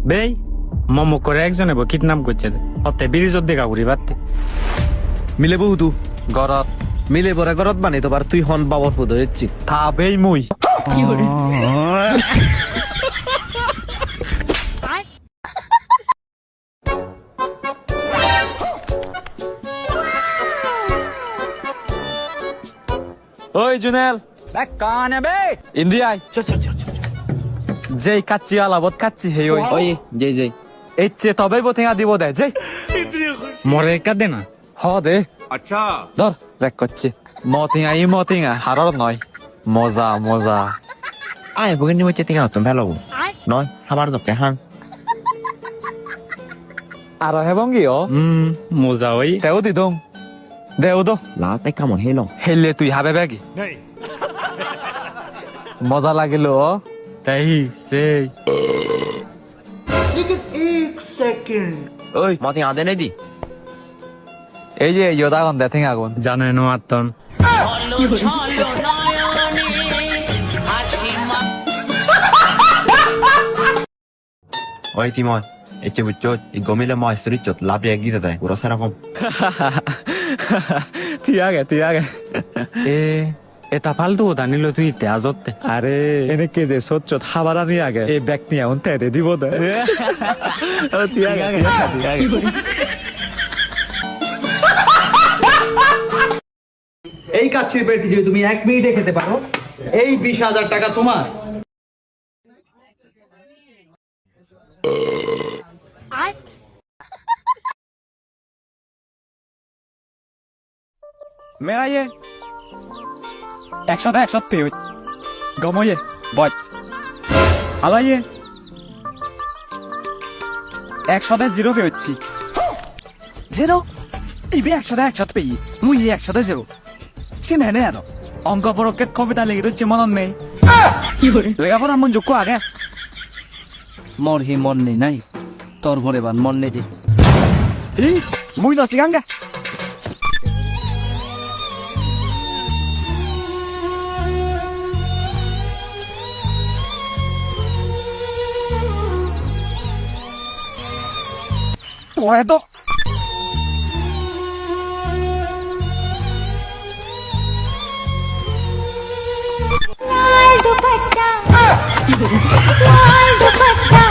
বেই মম করে একজনে কিডন্যাপ করছে অতে ব্রিজত দেখা ঘুরি বাড়তে মিলে বহুতু গরত মিলে বরে গরত বানি তোবার তুই হন বাবার ফুদ হচ্ছি থা বেই মুই ওই জুনেল কানে বে ইন্ডিয়ায় যেই কাচ্চি আলাবত কাচ্চি হে ওই ওই জেই জেই ইচ্ছে তবে বথেঙা দিব দে যেই মরে কাঁদে না হ দে আচ্ছা ধর দেখ করছি মতিঙা হারর নয় মজা মজা Ai, bukan ni macam tengah tu hello. Noi, kabar tu ke hang. আর হে ভঙ্গি ও মজা ওই দেও দিদম দেও দো Lah, tak kamu hello. হেললে তুই হাবে ব্যাগি মজা লাগিল ও তাই সেই Oi, mau tengah ada ni di. এই যে ইয়োদা গন দেথিং আগুন জানে no Atan Oi, Timon. Ece bucot, igomile mau istri cot, lab ya gitu dah. Urus apa? তিয়াগে এ এটা ফালতু কথা নিল তুই ইতে আজতে আরে এনে কে যে সচ্চত খাবার আনি আগে এই ব্যাগ নিয়ে এখন তেরে দিব দে ও তিয়াগে এই কাচ্চির পেটি যদি তুমি 1 মিনিটে খেতে পারো এই 20,000 টাকা তোমার মেরা ये 100 पे গমো ये বচ আলা ये 100 জিরো পে হচ্ছি জিরো এই 100 পে মুই 100 জিরো চিনে নে আনো অঙ্ক পরকে কবিতা লিখে দিচ্ছি মন নেই লেখাপড়া মন যোগ্য আগে মোর হি মন নেই নাই তোর ভরে বান মন নেই দি ই মুই নসি গাঙ্গা তোরে তো लाल दुपट्टा